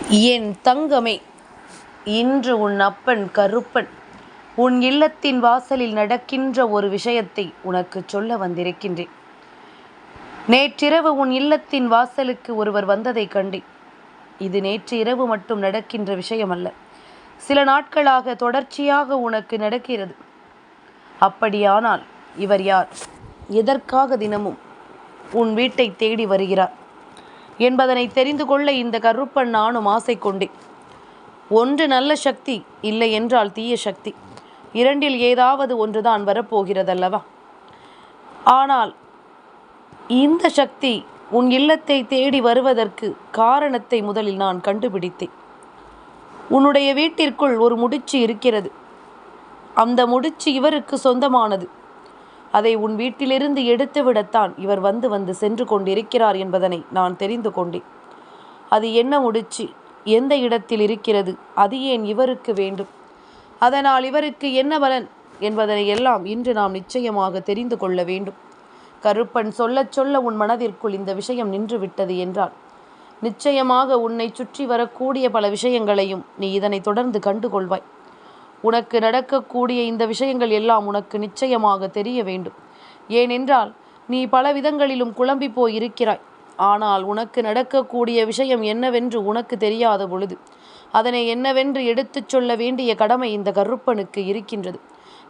என் தங்கமே, இன்று உன் அப்பன் கருப்பன் உன் இல்லத்தின் வாசலில் நடக்கின்ற ஒரு விஷயத்தை உனக்கு சொல்ல வந்திருக்கின்றேன். நேற்றிரவு உன் இல்லத்தின் வாசலுக்கு ஒருவர் வந்ததை கண்டேன். இது நேற்று இரவு மட்டும் நடக்கின்ற விஷயம் அல்ல, சில நாட்களாக தொடர்ச்சியாக உனக்கு நடக்கிறது. அப்படியானால் இவர் யார், எதற்காக தினமும் உன் வீட்டை தேடி வருகிறார் என்பதனை தெரிந்து கொள்ள இந்த கருப்பன் நானும் ஆசை கொண்டேன். ஒன்று நல்ல சக்தி, இல்லை என்றால் தீய சக்தி, இரண்டில் ஏதாவது ஒன்றுதான் வரப்போகிறதல்லவா? ஆனால் இந்த சக்தி உன் இல்லத்தை தேடி வருவதற்கு காரணத்தை முதலில் நான் கண்டுபிடித்தேன். உன்னுடைய வீட்டிற்குள் ஒரு முடிச்சு இருக்கிறது. அந்த முடிச்சு இவருக்கு சொந்தமானது. அதை உன் வீட்டிலிருந்து எடுத்துவிடத்தான் இவர் வந்து சென்று கொண்டிருக்கிறார் என்பதனை நான் தெரிந்து கொண்டேன். அது என்ன முடிச்சு, எந்த இடத்தில் இருக்கிறது, அது ஏன் இவருக்கு வேண்டும், அதனால் இவருக்கு என்ன பலன் என்பதனை எல்லாம் இன்று நாம் நிச்சயமாக தெரிந்து கொள்ள வேண்டும். கருப்பன் சொல்ல சொல்ல உன் மனதிற்குள் இந்த விஷயம் நின்று விட்டது என்றால் நிச்சயமாக உன்னை சுற்றி வரக்கூடிய பல விஷயங்களையும் நீ இதனை தொடர்ந்து கண்டுகொள்வாய். உனக்கு நடக்கக்கூடிய இந்த விஷயங்கள் எல்லாம் உனக்கு நிச்சயமாக தெரிய வேண்டும். ஏனென்றால் நீ பல விதங்களிலும் குழம்பி போய் இருக்கிறாய். ஆனால் உனக்கு நடக்கக்கூடிய விஷயம் என்னவென்று உனக்கு தெரியாத பொழுது அதனை என்னவென்று எடுத்துச் சொல்ல வேண்டிய கடமை இந்த கருப்பனுக்கு இருக்கின்றது.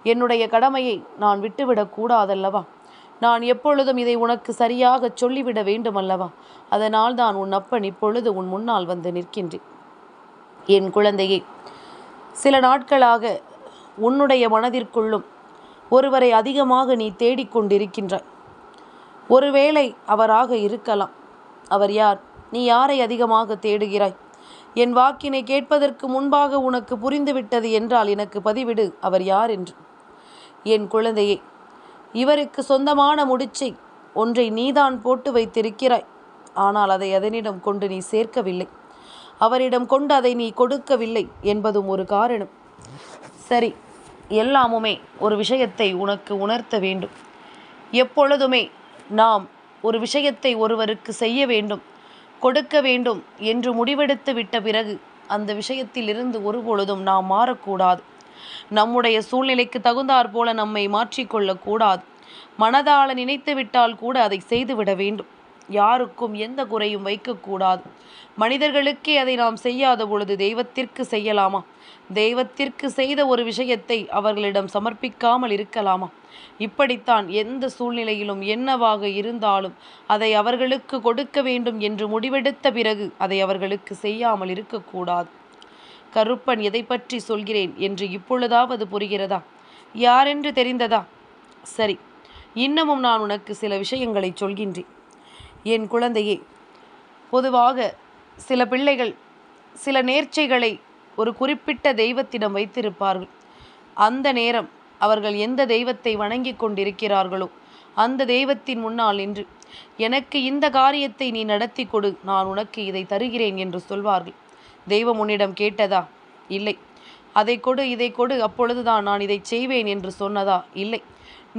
என்னுடைய கடமையை நான் விட்டுவிடக் கூடாதல்லவா? நான் எப்பொழுதும் இதை உனக்கு சரியாக சொல்லிவிட வேண்டும் அல்லவா? அதனால் தான் உன் அப்பன் இப்பொழுது உன் முன்னால் வந்து நிற்கின்றேன். என் குழந்தையே, சில நாட்களாக உன்னுடைய மனதிற்குள்ளும் ஒருவரை அதிகமாக நீ தேடிக்கொண்டிருக்கின்றாய். ஒருவேளை அவராக இருக்கலாம். அவர் யார், நீ யாரை அதிகமாக தேடுகிறாய்? என் வாக்கினை கேட்பதற்கு முன்பாக உனக்கு புரிந்துவிட்டது என்றால் எனக்கு பதிவிடு அவர் யார் என்று. என் குழந்தையே, இவருக்கு சொந்தமான முடிச்சை ஒன்றை நீதான் போட்டு வைத்திருக்கிறாய். ஆனால் அதை அதனிடம் கொண்டு நீ சேர்க்கவில்லை. அவரிடம் கொண்டு அதை நீ கொடுக்கவில்லை என்பதும் ஒரு காரணம். சரி, எல்லாமுமே ஒரு விஷயத்தை உனக்கு உணர்த்த வேண்டும். எப்பொழுதுமே நாம் ஒரு விஷயத்தை ஒருவருக்கு செய்ய வேண்டும், கொடுக்க வேண்டும் என்று முடிவெடுத்து விட்ட பிறகு அந்த விஷயத்திலிருந்து ஒருபொழுதும் நாம் மாறக்கூடாது. நம்முடைய சூழ்நிலைக்கு தகுந்தாற் போல நம்மை மாற்றிக்கொள்ளக்கூடாது. மனதாள நினைத்து விட்டால் கூட அதை செய்துவிட வேண்டும். யாருக்கும் எந்த குறையும் வைக்கக்கூடாது. மனிதர்களுக்கே அதை நாம் செய்யாத பொழுது தெய்வத்திற்கு செய்யலாமா? தெய்வத்திற்கு செய்த ஒரு விஷயத்தை அவர்களிடம் சமர்ப்பிக்காமல் இருக்கலாமா? இப்படித்தான் எந்த சூழ்நிலையிலும் என்னவாக இருந்தாலும் அதை அவர்களுக்கு கொடுக்க வேண்டும் என்று முடிவெடுத்த பிறகு அதை அவர்களுக்கு செய்யாமல் இருக்கக்கூடாது. கருப்பன் எதை பற்றி சொல்கிறேன் என்று இப்பொழுதாவது புரிகிறதா? யாரென்று தெரிந்ததா? சரி, இன்னமும் நான் உனக்கு சில விஷயங்களை சொல்கின்றேன். என் குழந்தையே, பொதுவாக சில பிள்ளைகள் சில நேர்ச்சைகளை ஒரு குறிப்பிட்ட தெய்வத்திடம் வைத்திருப்பார்கள். அந்த நேரம் அவர்கள் எந்த தெய்வத்தை வணங்கி கொண்டிருக்கிறார்களோ அந்த தெய்வத்தின் முன்னால் நின்று எனக்கு இந்த காரியத்தை நீ நடத்தி கொடு, நான் உனக்கு இதை தருகிறேன் என்று சொல்வார்கள். தெய்வம் உன்னிடம் கேட்டதா? இல்லை. அதை கொடு, இதை கொடு, அப்பொழுதுதான் நான் இதை செய்வேன் என்று சொன்னதா? இல்லை.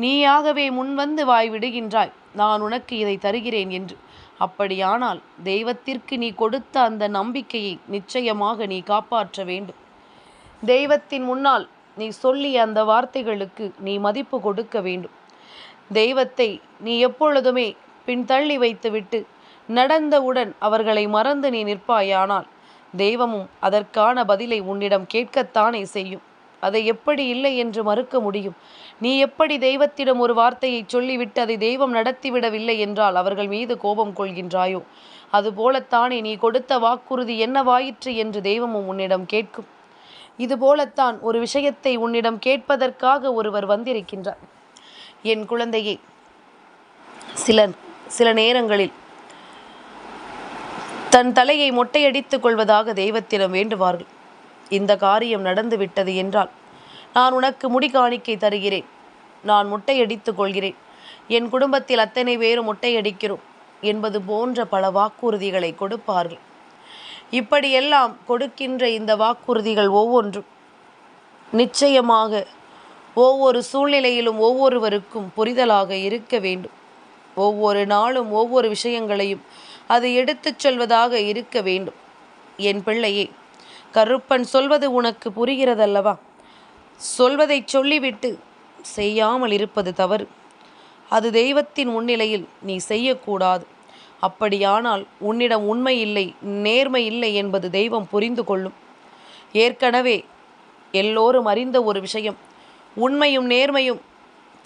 நீயாகவே முன்வந்து வாய் விடுகின்றாய், நான் உனக்கு இதை தருகிறேன் என்று. அப்படியானால் தெய்வத்திற்கு நீ கொடுத்த அந்த நம்பிக்கையை நிச்சயமாக நீ காப்பாற்ற வேண்டும். தெய்வத்தின் முன்னால் நீ சொல்லிய அந்த வார்த்தைகளுக்கு நீ மதிப்பு கொடுக்க வேண்டும். தெய்வத்தை நீ எப்பொழுதுமே பின்தள்ளி வைத்துவிட்டு நடந்தவுடன் அவர்களை மறந்து நீ நிற்பாயானால் தெய்வமும் அதற்கான பதிலை உன்னிடம் கேட்கத்தானே செய்யும். அதை எப்படி இல்லை என்று மறுக்க முடியும்? நீ எப்படி தெய்வத்திடம் ஒரு வார்த்தையை சொல்லிவிட்டு அதை தெய்வம் நடத்திவிடவில்லை என்றால் அவர்கள் மீது கோபம் கொள்கின்றாயோ, அதுபோலத்தானே நீ கொடுத்த வாக்குறுதி என்னவாயிற்று என்று தெய்வமும் உன்னிடம் கேட்கும். இதுபோலத்தான் ஒரு விஷயத்தை உன்னிடம் கேட்பதற்காக ஒருவர் வந்திருக்கின்றார். என் குழந்தையே, சில நேரங்களில் தன் தலையை மொட்டையடித்துக் கொள்வதாக தெய்வத்திடம் வேண்டுவார்கள். இந்த காரியம் நடந்து விட்டது என்றால் நான் உனக்கு முடி காணிக்கை தருகிறேன், நான் மொட்டையடித்துக் கொள்கிறேன், என் குடும்பத்தில் அத்தனை பேரும் மொட்டையடிக்கிறோம் என்பது போன்ற பல வாக்குறுதிகளை கொடுப்பார்கள். இப்படியெல்லாம் கொடுக்கின்ற இந்த வாக்குறுதிகள் ஒவ்வொன்றும் நிச்சயமாக ஒவ்வொரு சூழ்நிலையிலும் ஒவ்வொருவருக்கும் புரிதலாக இருக்க வேண்டும். ஒவ்வொரு நாளும் ஒவ்வொரு விஷயங்களையும் அது எடுத்துச் சொல்வதாக இருக்க வேண்டும். என் பிள்ளையே, கருப்பன் சொல்வது உனக்கு புரிகிறதல்லவா? சொல்வதைச் சொல்லிவிட்டு செய்யாமல் இருப்பது தவறு. அது தெய்வத்தின் முன்னிலையில் நீ செய்யக்கூடாது. அப்படியானால் உன்னிடம் உண்மை இல்லை, நேர்மை இல்லை என்பது தெய்வம் புரிந்து கொள்ளும். ஏற்கனவே எல்லோரும் அறிந்த ஒரு விஷயம், உண்மையும் நேர்மையும்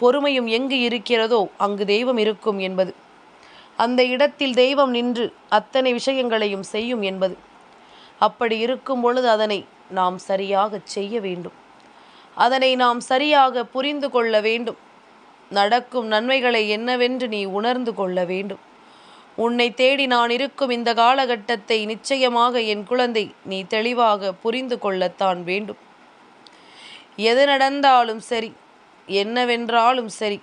பொறுமையும் எங்கு இருக்கிறதோ அங்கு தெய்வம் இருக்கும் என்பது. அந்த இடத்தில் தெய்வம் நின்று அத்தனை விஷயங்களையும் செய்யும் என்பது. அப்படி இருக்கும் பொழுது அதனை நாம் சரியாக செய்ய வேண்டும். அதனை நாம் சரியாக புரிந்து கொள்ள வேண்டும். நடக்கும் நன்மைகளை என்னவென்று நீ உணர்ந்து கொள்ள வேண்டும். உன்னை தேடி நான் இருக்கும் இந்த காலகட்டத்தை நிச்சயமாக என் குழந்தை நீ தெளிவாக புரிந்து கொள்ளத்தான் வேண்டும். எது நடந்தாலும் சரி, என்னவென்றாலும் சரி,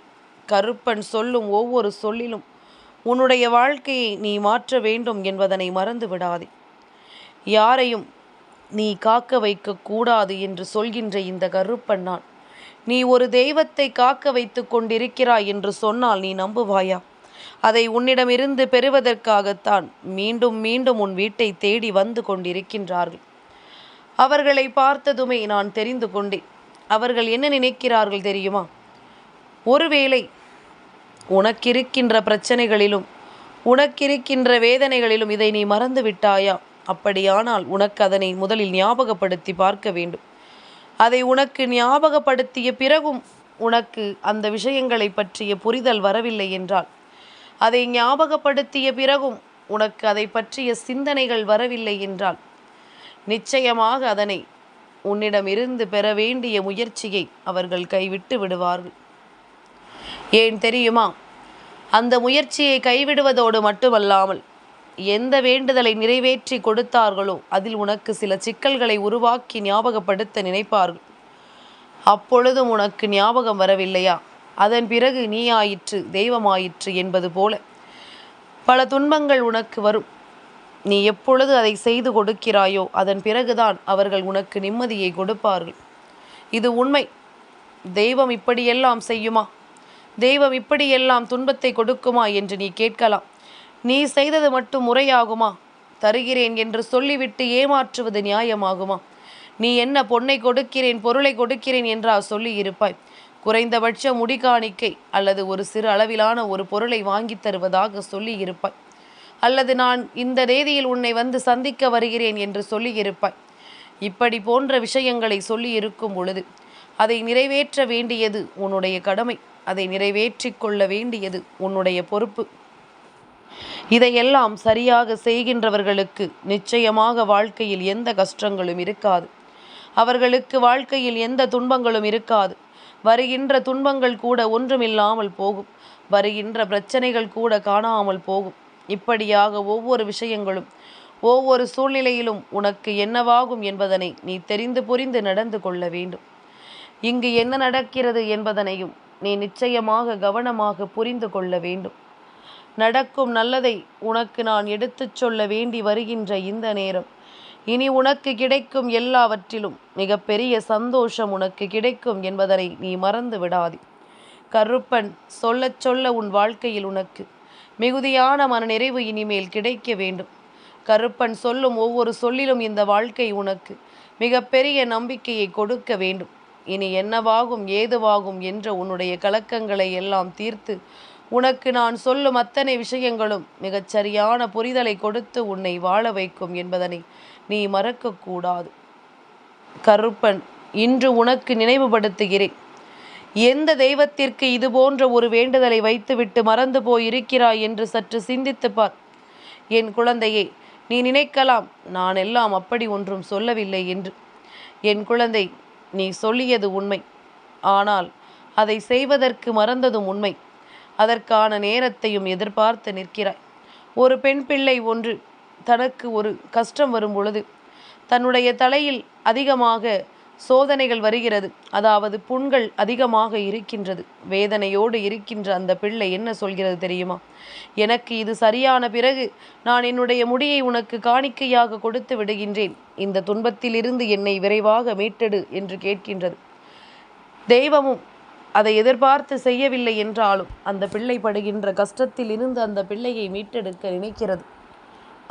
கருப்பன் சொல்லும் ஒவ்வொரு சொல்லிலும் உன்னுடைய வாழ்க்கையை நீ மாற்ற வேண்டும் என்பதனை மறந்து விடாதே. யாரையும் நீ காக்க வைக்கக்கூடாது என்று சொல்கின்ற இந்த கருப்பன் நான். நீ ஒரு தெய்வத்தை காக்க வைத்து கொண்டிருக்கிறாய் என்று சொன்னால் நீ நம்புவாயா? அதை உன்னிடமிருந்து பெறுவதற்காகத்தான் மீண்டும் மீண்டும் உன் வீட்டை தேடி வந்து கொண்டிருக்கின்றார்கள். அவர்களை பார்த்ததுமே நான் தெரிந்து கொண்டேன். அவர்கள் என்ன நினைக்கிறார்கள் தெரியுமா? ஒருவேளை உனக்கிருக்கின்ற பிரச்சனைகளிலும் உனக்கிருக்கின்ற வேதனைகளிலும் இதை நீ மறந்து விட்டாயா? அப்படியானால் உனக்கு அதனை முதலில் ஞாபகப்படுத்தி பார்க்க வேண்டும். அதை உனக்கு ஞாபகப்படுத்திய பிறகும் உனக்கு அந்த விஷயங்களை பற்றிய புரிதல் வரவில்லை என்றால், அதை ஞாபகப்படுத்திய பிறகும் உனக்கு அதை பற்றிய சிந்தனைகள் வரவில்லை என்றால், நிச்சயமாக அதனை உன்னிடமிருந்து பெற வேண்டிய முயற்சியை அவர்கள் கைவிட்டு விடுவார்கள். ஏன் தெரியுமா? அந்த முயற்சியை கைவிடுவதோடு மட்டுமல்லாமல், எந்த வேண்டுதலை நிறைவேற்றி கொடுத்தார்களோ அதில் உனக்கு சில சிக்கல்களை உருவாக்கி ஞாபகப்படுத்த நினைப்பார்கள். அப்பொழுதும் உனக்கு ஞாபகம் வரவில்லையா? அதன் பிறகு நீ ஆயிற்று, தெய்வமாயிற்று என்பது போல பல துன்பங்கள் உனக்கு வரும். நீ எப்பொழுது அதை செய்து கொடுக்கிறாயோ அதன் பிறகுதான் அவர்கள் உனக்கு நிம்மதியை கொடுப்பார்கள். இது உண்மை. தெய்வம் இப்படியெல்லாம் செய்யுமா? தெய்வம் இப்படியெல்லாம் துன்பத்தை கொடுக்குமா என்று நீ கேட்கலாம். நீ செய்தது மட்டும் முறையாகுமா? தருகிறேன் என்று சொல்லிவிட்டு ஏமாற்றுவது நியாயமாகுமா? நீ என்ன பொன்னை கொடுக்கிறேன், பொருளை கொடுக்கிறேன் என்றா சொல்லி இருப்பாய்? குறைந்தபட்ச முடிகாணிக்கை அல்லது ஒரு சிறு அளவிலான ஒரு பொருளை வாங்கி தருவதாக சொல்லி இருப்பாய். அல்லது நான் இந்த தேதியில் உன்னை வந்து சந்திக்க வருகிறேன் என்று சொல்லி இருப்பாய். இப்படி போன்ற விஷயங்களை சொல்லி இருக்கும் பொழுது அதை நிறைவேற்ற வேண்டியது உன்னுடைய கடமை. அதை நிறைவேற்றி கொள்ள வேண்டியது உன்னுடைய பொறுப்பு. இதையெல்லாம் சரியாக செய்கின்றவர்களுக்கு நிச்சயமாக வாழ்க்கையில் எந்த கஷ்டங்களும் இருக்காது. அவர்களுக்கு வாழ்க்கையில் எந்த துன்பங்களும் இருக்காது. வருகின்ற துன்பங்கள் கூட ஒன்றுமில்லாமல் போகும். வருகின்ற பிரச்சனைகள் கூட காணாமல் போகும். இப்படியாக ஒவ்வொரு விஷயங்களும் ஒவ்வொரு சூழ்நிலையிலும் உனக்கு என்னவாகும் என்பதனை நீ தெரிந்து புரிந்து நடந்து கொள்ள வேண்டும். இங்கு என்ன நடக்கிறது என்பதனையும் நீ நிச்சயமாக கவனமாக புரிந்து கொள்ள வேண்டும். நடக்கும் நல்லதை உனக்கு நான் எடுத்துச் சொல்ல வேண்டி வருகின்ற இந்த நேரம், இனி உனக்கு கிடைக்கும் எல்லாவற்றிலும் மிகப்பெரிய சந்தோஷம் உனக்கு கிடைக்கும் என்பதனை நீ மறந்து விடாதே. கருப்பன் சொல்ல சொல்ல உன் வாழ்க்கையில் உனக்கு மிகுதியான மனநிறைவு இனிமேல் கிடைக்க வேண்டும். கருப்பன் சொல்லும் ஒவ்வொரு சொல்லிலும் இந்த வாழ்க்கை உனக்கு மிகப்பெரிய நம்பிக்கையை கொடுக்க வேண்டும். இனி என்னவாகும் ஏதுவாகும் என்ற உன்னுடைய கலக்கங்களை எல்லாம் தீர்த்து உனக்கு நான் சொல்லும் அத்தனை விஷயங்களும் மிகச்சரியான புரிதலை கொடுத்து உன்னை வாழ வைக்கும் என்பதனை நீ மறக்கக்கூடாது. கருப்பன் இன்று உனக்கு நினைவுபடுத்துகிறேன். எந்த தெய்வத்திற்கு இது போன்ற ஒரு வேண்டுதலை வைத்துவிட்டு மறந்து போயிருக்கிறாய் என்று சற்று சிந்தித்து பார். என் குழந்தையே, நீ நினைக்கலாம் நான் எல்லாம் அப்படி ஒன்றும் சொல்லவில்லை என்று. என் குழந்தை, நீ சொல்லியது உண்மை. ஆனால் அதை செய்வதற்கு மறந்ததும் உண்மை. அதற்கான நேரத்தையும் எதிர்பார்த்து நிற்கிறாய். ஒரு பெண் பிள்ளை ஒன்று தனக்கு ஒரு கஷ்டம் வரும் பொழுது தன்னுடைய தலையில் அதிகமாக சோதனைகள் வருகிறது, அதாவது புண்கள் அதிகமாக இருக்கின்றது, வேதனையோடு இருக்கின்ற அந்த பிள்ளை என்ன சொல்கிறது தெரியுமா? எனக்கு இது சரியான பிறகு நான் என்னுடைய முடியை உனக்கு காணிக்கையாக கொடுத்து விடுகின்றேன், இந்த துன்பத்திலிருந்து என்னை விரைவாக மீட்டெடு என்று கேட்கின்றது. தெய்வமும் அதை எதிர்பார்த்து செய்யவில்லை என்றாலும் அந்த பிள்ளை படுகின்ற கஷ்டத்தில் இருந்து அந்த பிள்ளையை மீட்டெடுக்க நினைக்கிறது.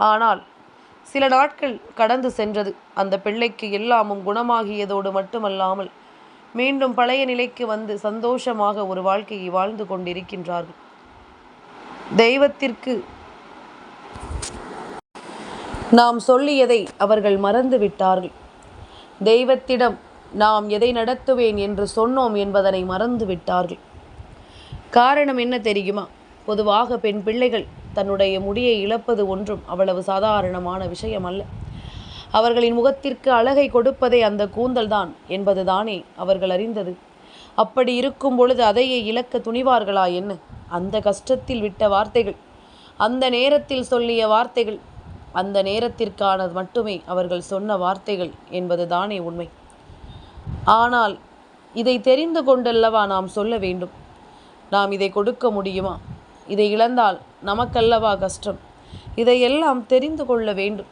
ஆனால் சில நாட்கள் கடந்து சென்றது. அந்த பிள்ளைக்கு எல்லாமும் குணமாகியதோடு மட்டுமல்லாமல் மீண்டும் பழைய நிலைக்கு வந்து சந்தோஷமாக ஒரு வாழ்க்கையை வாழ்ந்து கொண்டிருக்கின்றார்கள். தெய்வத்திற்கு நாம் சொல்லியதை அவர்கள் மறந்து விட்டார்கள். தெய்வத்திடம் நாம் எதை நடத்துவேன் என்று சொன்னோம் என்பதனை மறந்து விட்டார்கள். காரணம் என்ன தெரியுமா? பொதுவாக பெண் பிள்ளைகள் தன்னுடைய முடியை இழப்பது ஒன்றும் அவ்வளவு சாதாரணமான விஷயம் அல்ல. அவர்களின் முகத்திற்கு அழகை கொடுப்பதே அந்த கூந்தல் தான் என்பது தானே அவர்கள் அறிந்தது. அப்படி இருக்கும் பொழுது அதையே இழக்க துணிவார்களா என்ன? அந்த கஷ்டத்தில் விட்ட வார்த்தைகள், அந்த நேரத்தில் சொல்லிய வார்த்தைகள், அந்த நேரத்திற்கான மட்டுமே அவர்கள் சொன்ன வார்த்தைகள் என்பது தானே உண்மை. ஆனால் இதை தெரிந்து கொண்டல்லவா நாம் சொல்ல வேண்டும். நாம் இதை கொடுக்க முடியுமா? இதை இழந்தால் நமக்கல்லவா கஷ்டம்? இதையெல்லாம் தெரிந்து கொள்ள வேண்டும்.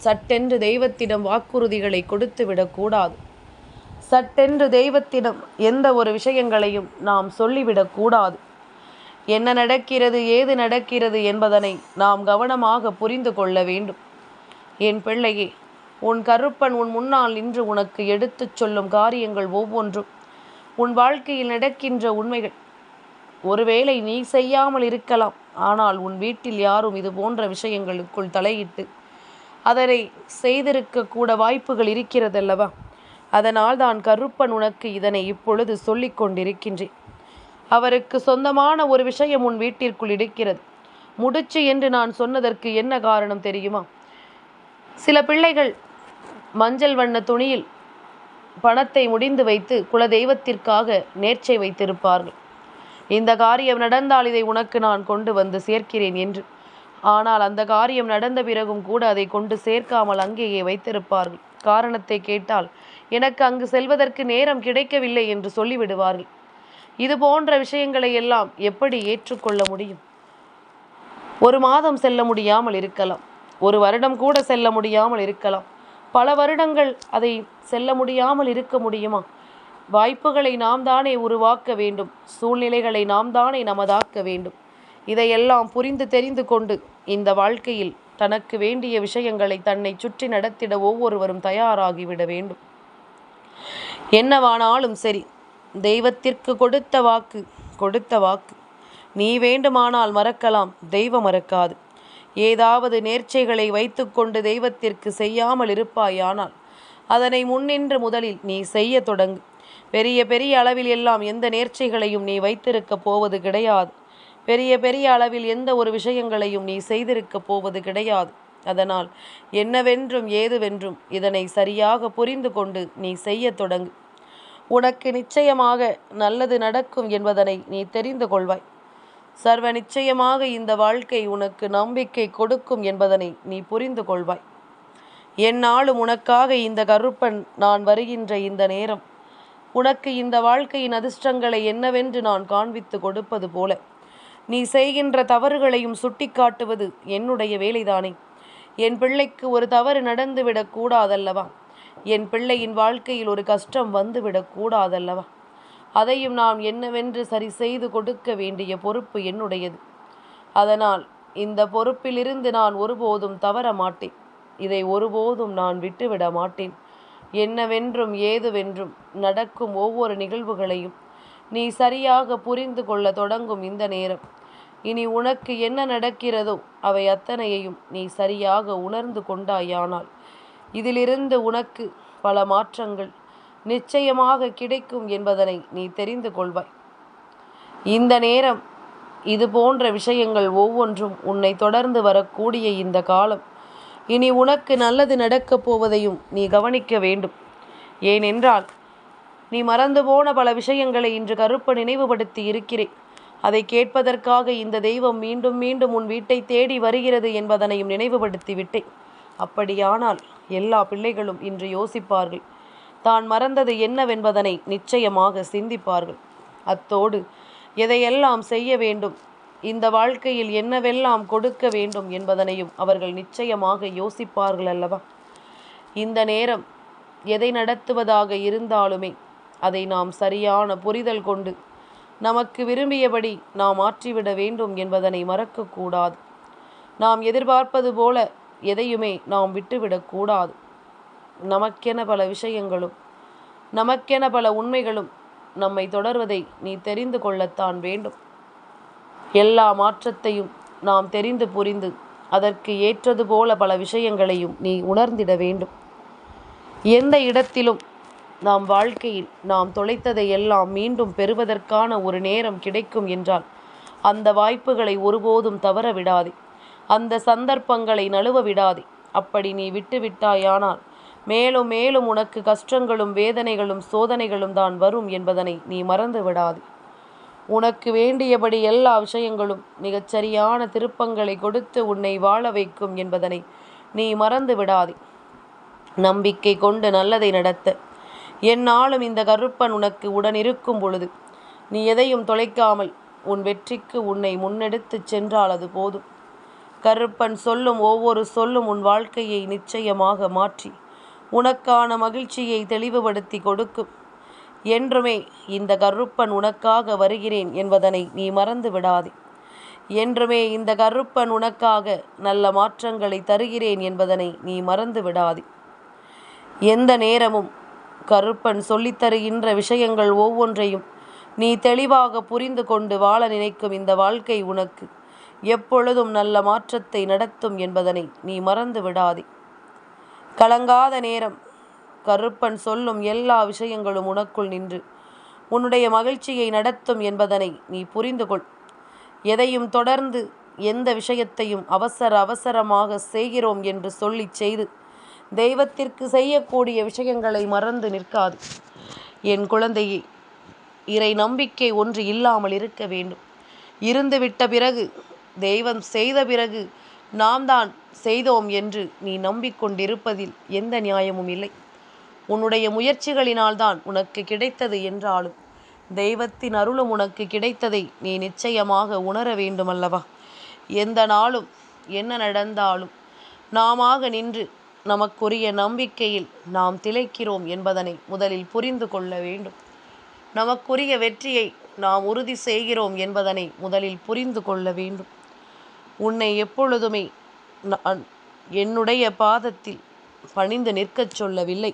சட்டென்று தெய்வத்திடம் வாக்குறுதிகளை கொடுத்து விடக்கூடாது. சட்டென்று தெய்வத்திடம் எந்த ஒரு விஷயங்களையும் நாம் சொல்லிவிடக்கூடாது. என்ன நடக்கிறது, ஏது நடக்கிறது என்பதனை நாம் கவனமாக புரிந்து கொள்ள வேண்டும். என் பிள்ளையே, உன் கருப்பன் உன் முன்னால் நின்று உனக்கு எடுத்துச் சொல்லும் காரியங்கள் ஒவ்வொன்றும் உன் வாழ்க்கையில் நடக்கின்ற உண்மைகள். ஒருவேளை நீ செய்யாமல் இருக்கலாம், ஆனால் உன் வீட்டில் யாரும் இது போன்ற விஷயங்களுக்குள் தலையிட்டு அதனை செய்திருக்கக்கூட வாய்ப்புகள் இருக்கிறதல்லவா? அதனால் தான் கருப்பன் உனக்கு இதனை இப்பொழுது சொல்லிக் கொண்டிருக்கின்றேன். அவருக்கு சொந்தமான ஒரு விஷயம் உன் வீட்டிற்குள் இருக்கிறது. முடிச்சு என்று நான் சொன்னதற்கு என்ன காரணம் தெரியுமா? சில பிள்ளைகள் மஞ்சள் வண்ண துணியில் பணத்தை முடிந்து வைத்து குலதெய்வத்திற்காக நேர்ச்சை வைத்திருப்பார்கள். இந்த காரியம் நடந்தால் இதை உனக்கு நான் கொண்டு வந்து சேர்க்கிறேன் என்று. ஆனால் அந்த காரியம் நடந்த பிறகும் கூட அதை கொண்டு சேர்க்காமல் அங்கேயே வைத்திருப்பார்கள். காரணத்தை கேட்டால் எனக்கு அங்கு செல்வதற்கு நேரம் கிடைக்கவில்லை என்று சொல்லிவிடுவார்கள். இது போன்ற விஷயங்களை எல்லாம் எப்படி ஏற்றுக்கொள்ள முடியும்? ஒரு மாதம் செல்ல முடியாமல் இருக்கலாம், ஒரு வருடம் கூட செல்ல முடியாமல் இருக்கலாம், பல வருடங்கள் அதை செல்ல முடியாமல் இருக்க முடியுமா? வாய்ப்புகளை நாம் தானே உருவாக்க வேண்டும். சூழ்நிலைகளை நாம் தானே நமதாக்க வேண்டும். இதையெல்லாம் புரிந்து தெரிந்து கொண்டு இந்த வாழ்க்கையில் தனக்கு வேண்டிய விஷயங்களை தன்னை சுற்றி நடத்திட ஒவ்வொருவரும் தயாராகிவிட வேண்டும். என்னவானாலும் சரி, தெய்வத்திற்கு கொடுத்த வாக்கு கொடுத்த வாக்கு. நீ வேண்டுமானால் மறக்கலாம், தெய்வம் மறக்காது. ஏதாவது நேர்ச்சைகளை வைத்துக்கொண்டு தெய்வத்திற்கு செய்யாமல் இருப்பாயானால் அதனை முன்னின்று முதலில் நீ செய்ய தொடங்கு. பெரிய பெரிய அளவில் எல்லாம் எந்த நேர்ச்சைகளையும் நீ வைத்திருக்கப் போவது கிடையாது. பெரிய பெரிய அளவில் எந்த ஒரு விஷயங்களையும் நீ செய்திருக்கப் போவது கிடையாது. அதனால் என்னவென்றும் ஏதுவென்றும் இதனை சரியாக புரிந்து கொண்டு நீ செய்ய தொடங்கு. உனக்கு நிச்சயமாக நல்லது நடக்கும் என்பதனை நீ தெரிந்து கொள்வாய். சர்வ நிச்சயமாக இந்த வாழ்க்கை உனக்கு நம்பிக்கை கொடுக்கும் என்பதனை நீ புரிந்து கொள்வாய். எந்நாளும் உனக்காக இந்த கருப்பன் நான் வருகின்ற இந்த நேரம் உனக்கு இந்த வாழ்க்கையின் அதிர்ஷ்டங்களை என்னவென்று நான் காண்பித்து கொடுப்பது போல நீ செய்கின்ற தவறுகளையும் சுட்டி காட்டுவது என்னுடைய வேலைதானே. என் பிள்ளைக்கு ஒரு தவறு நடந்துவிடக் கூடாதல்லவா? என் பிள்ளையின் வாழ்க்கையில் ஒரு கஷ்டம் வந்துவிடக் கூடாதல்லவா? அதையும் நாம் என்னவென்று சரி செய்து கொடுக்க வேண்டிய பொறுப்பு என்னுடையது. அதனால் இந்த பொறுப்பிலிருந்து நான் ஒருபோதும் தவற மாட்டேன். இதை ஒருபோதும் நான் விட்டுவிட மாட்டேன். என்னவென்றும் ஏதுவென்றும் நடக்கும் ஒவ்வொரு நிகழ்வுகளையும் நீ சரியாக புரிந்து கொள்ள தொடங்கும் இந்த நேரம் இனி உனக்கு என்ன நடக்கிறதோ அவை அத்தனையையும் நீ சரியாக உணர்ந்து கொண்டாயானால் இதிலிருந்து உனக்கு பல மாற்றங்கள் நிச்சயமாக கிடைக்கும் என்பதனை நீ தெரிந்து கொள்வாய். இந்த நேரம் இது போன்ற விஷயங்கள் ஒவ்வொன்றும் உன்னை தொடர்ந்து வரக்கூடிய இந்த காலம் இனி உனக்கு நல்லது நடக்கப் போவதையும் நீ கவனிக்க வேண்டும். ஏனென்றால் நீ மறந்து போன பல விஷயங்களை இன்று கருப்ப நினைவுபடுத்தி இருக்கிறேன். அதை கேட்பதற்காக இந்த தெய்வம் மீண்டும் மீண்டும் உன் வீட்டை தேடி வருகிறது என்பதனையும் நினைவுபடுத்தி விட்டேன். அப்படியானால் எல்லா பிள்ளைகளும் இன்று யோசிப்பார்கள். தான் மறந்தது என்னவென்பதனை நிச்சயமாக சிந்திப்பார்கள். அத்தோடு எதையெல்லாம் செய்ய வேண்டும், இந்த வாழ்க்கையில் என்னவெல்லாம் கொடுக்க வேண்டும் என்பதனையும் அவர்கள் நிச்சயமாக யோசிப்பார்கள் அல்லவா? இந்த நேரம் எதை நடத்துவதாக இருந்தாலுமே அதை நாம் சரியான புரிதல் கொண்டு நமக்கு விரும்பியபடி நாம் மாற்றிவிட வேண்டும் என்பதனை மறக்கக்கூடாது. நாம் எதிர்பார்ப்பது போல எதையுமே நாம் விட்டுவிடக்கூடாது. நமக்கென பல விஷயங்களும் நமக்கென பல உண்மைகளும் நம்மை தொடர்வதை நீ தெரிந்து கொள்ளத்தான் வேண்டும். எல்லா மாற்றத்தையும் நாம் தெரிந்து புரிந்து அதற்கு ஏற்றது போல பல விஷயங்களையும் நீ உணர்ந்திட வேண்டும். எந்த இடத்திலும் நாம் வாழ்க்கையில் நாம் தொலைத்ததை எல்லாம் மீண்டும் பெறுவதற்கான ஒரு நேரம் கிடைக்கும் என்றால் அந்த வாய்ப்புகளை ஒருபோதும் தவற விடாதே. அந்த சந்தர்ப்பங்களை நழுவ விடாதே. அப்படி நீ விட்டுவிட்டாயானால் மேலும் மேலும் உனக்கு கஷ்டங்களும் வேதனைகளும் சோதனைகளும் தான் வரும் என்பதனை நீ மறந்து விடாதே. உனக்கு வேண்டியபடி எல்லா விஷயங்களும் மிகச்சரியான திருப்பங்களை கொடுத்து உன்னை வாழ வைக்கும் என்பதனை நீ மறந்து விடாதே. நம்பிக்கை கொண்டு நல்லதை நடத்த எந்நாளும் இந்த கருப்பன் உனக்கு உடன் இருக்கும் பொழுது நீ எதையும் தொலைக்காமல் உன் வெற்றிக்கு உன்னை முன்னெடுத்து சென்றால் அது போதும். கருப்பன் சொல்லும் ஒவ்வொரு சொல்லும் உன் வாழ்க்கையை நிச்சயமாக மாற்றி உனக்கான மகிழ்ச்சியை தெளிவுபடுத்தி கொடுக்கும். என்றுமே இந்த கருப்பன் உனக்காக வருகிறேன் என்பதனை நீ மறந்து விடாதே. என்றுமே இந்த கருப்பன் உனக்காக நல்ல மாற்றங்களை தருகிறேன் என்பதனை நீ மறந்து விடாதே. எந்த நேரமும் கருப்பன் சொல்லித்தருகின்ற விஷயங்கள் ஒவ்வொன்றையும் நீ தெளிவாக புரிந்து கொண்டு வாழ நினைக்கும் இந்த வாழ்க்கை உனக்கு எப்பொழுதும் நல்ல மாற்றத்தை நடத்தும் என்பதனை நீ மறந்து விடாதே. கலங்காத நேரம் கருப்பன் சொல்லும் எல்லா விஷயங்களும் உனக்குள் நின்று உன்னுடைய மகிழ்ச்சியை நடத்தும் என்பதனை நீ புரிந்து கொள். எதையும் தொடர்ந்து எந்த விஷயத்தையும் அவசரமாக செய்கிறோம் என்று சொல்லி செய்து தெய்வத்திற்கு செய்யக்கூடிய விஷயங்களை மறந்து நிற்காது. என் குழந்தையே, இறை நம்பிக்கை ஒன்று இல்லாமல் இருக்க வேண்டும். இருந்துவிட்ட பிறகு தெய்வம் செய்த பிறகு நாம் தான் செய்தோம் என்று நீ நம்பிக்கொண்டிருப்பதில் எந்த நியாயமும் இல்லை. உன்னுடைய முயற்சிகளினால்தான் உனக்கு கிடைத்தது என்றாலும் தெய்வத்தின் அருளும் உனக்கு கிடைத்ததை நீ நிச்சயமாக உணர வேண்டுமல்லவா? எந்த நாளும் என்ன நடந்தாலும் நாமாக நின்று நமக்குரிய நம்பிக்கையில் நாம் திளைக்கிறோம் என்பதனை முதலில் புரிந்து கொள்ள வேண்டும். நமக்குரிய வெற்றியை நாம் உறுதி செய்கிறோம் என்பதனை முதலில் புரிந்து கொள்ள வேண்டும். உன்னை எப்பொழுதுமே நான் என்னுடைய பாதத்தில் பணிந்து நிற்கச் சொல்லவில்லை.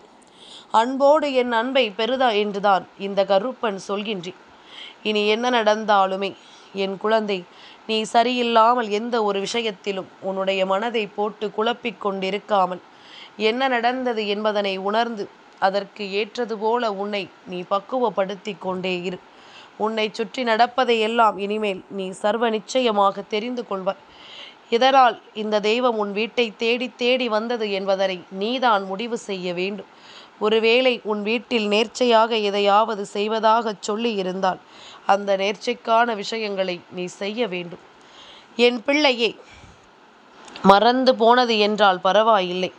அன்போடு என் அன்பை பெறுதா என்றுதான் இந்த கருப்பன் சொல்கின்றேன். இனி என்ன நடந்தாலுமே என் குழந்தை, நீ சரியில்லாமல் எந்த ஒரு விஷயத்திலும் உன்னுடைய மனதை போட்டு குழப்பிக் கொண்டிருக்காமல் என்ன நடந்தது என்பதனை உணர்ந்து அதற்கு ஏற்றது போல உன்னை நீ பக்குவப்படுத்தி கொண்டே இரு. உன்னை சுற்றி நடப்பதை எல்லாம் இனிமேல் நீ சர்வ நிச்சயமாக தெரிந்து கொள்வாய். இதனால் இந்த தெய்வம் உன் வீட்டை தேடி தேடி வந்தது என்பதனை நீதான் முடிவு செய்ய வேண்டும். ஒருவேளை உன் வீட்டில் நேர்ச்சையாக எதையாவது செய்வதாக சொல்லி இருந்தால் அந்த நேர்ச்சைக்கான விஷயங்களை நீ செய்ய வேண்டும். என் பிள்ளையே, மறந்து போனது என்றால் பரவாயில்லை.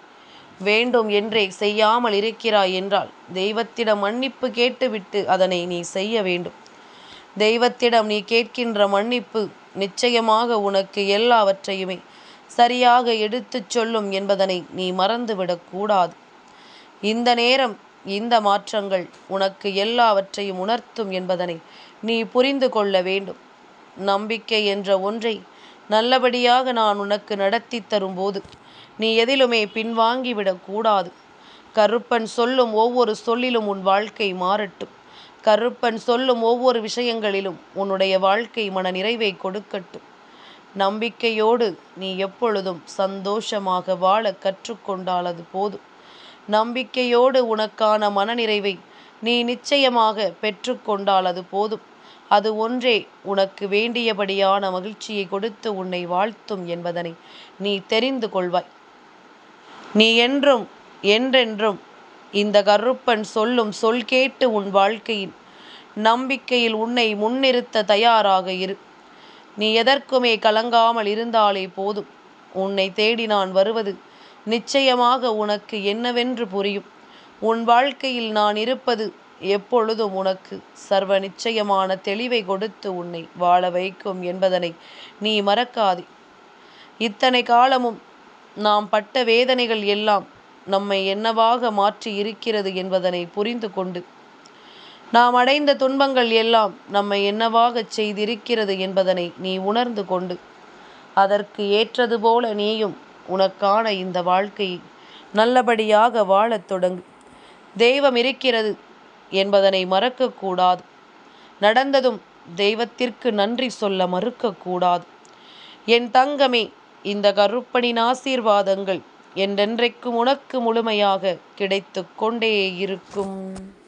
வேண்டும் என்றே செய்யாமல் இருக்கிறாய் என்றால் தெய்வத்திடம் மன்னிப்பு கேட்டுவிட்டு அதனை நீ செய்ய வேண்டும். தெய்வத்திடம் நீ கேட்கின்ற மன்னிப்பு நிச்சயமாக உனக்கு எல்லாவற்றையுமே சரியாக எடுத்துச் சொல்லும் என்பதனை நீ மறந்துவிடக்கூடாது. இந்த நேரம் இந்த மாற்றங்கள் உனக்கு எல்லாவற்றையும் உணர்த்தும் என்பதனை நீ புரிந்து கொள்ள வேண்டும். நம்பிக்கை என்ற ஒன்றை நல்லபடியாக நான் உனக்கு நடத்தி தரும்போது நீ எதிலுமே பின்வாங்கிவிடக்கூடாது. கருப்பன் சொல்லும் ஒவ்வொரு சொல்லிலும் உன் வாழ்க்கை மாறட்டும். கருப்பன் சொல்லும் ஒவ்வொரு விஷயங்களிலும் உன்னுடைய வாழ்க்கை மன நிறைவை கொடுக்கட்டும். நம்பிக்கையோடு நீ எப்பொழுதும் சந்தோஷமாக வாழ கற்றுக்கொண்டால் அது போதும். நம்பிக்கையோடு உனக்கான மனநிறைவை நீ நிச்சயமாக பெற்றுக்கொண்டால் அது போதும். அது ஒன்றே உனக்கு வேண்டியபடியான மகிழ்ச்சியை கொடுத்து உன்னை வாழ்த்தும் என்பதனை நீ தெரிந்து கொள்வாய். நீ என்றென்றும் இந்த கருப்பன் சொல்லும் சொல் கேட்டு உன் வாழ்க்கையின் நம்பிக்கையில் உன்னை முன்னிறுத்த தயாராக இரு. நீ எதற்குமே கலங்காமல் இருந்தாலே போதும். உன்னை தேடி நான் வருவது நிச்சயமாக உனக்கு என்னவென்று புரியும். உன் வாழ்க்கையில் நான் இருப்பது எப்பொழுதும் உனக்கு சர்வ நிச்சயமான தெளிவை கொடுத்து உன்னை வாழ வைக்கும் என்பதனை நீ மறக்காதே. இத்தனை காலமும் நாம் பட்ட வேதனைகள் எல்லாம் நம்மை என்னவாக மாற்றி இருக்கிறது என்பதனை புரிந்து கொண்டு நாம் அடைந்த துன்பங்கள் எல்லாம் நம்மை என்னவாக செய்திருக்கிறது என்பதனை நீ உணர்ந்து கொண்டு அதற்கு ஏற்றது போல நீயும் உனக்கான இந்த வாழ்க்கையை நல்லபடியாக வாழத் தொடங்கு. தெய்வம் இருக்கிறது என்பதனை மறக்கக்கூடாது. நடந்ததும் தெய்வத்திற்கு நன்றி சொல்ல மறுக்கக்கூடாது. என் தங்கமே, இந்த கருப்பனின் ஆசீர்வாதங்கள் என்றென்றைக்கும் உனக்கு முழுமையாக கிடைத்து கொண்டே இருக்கும்.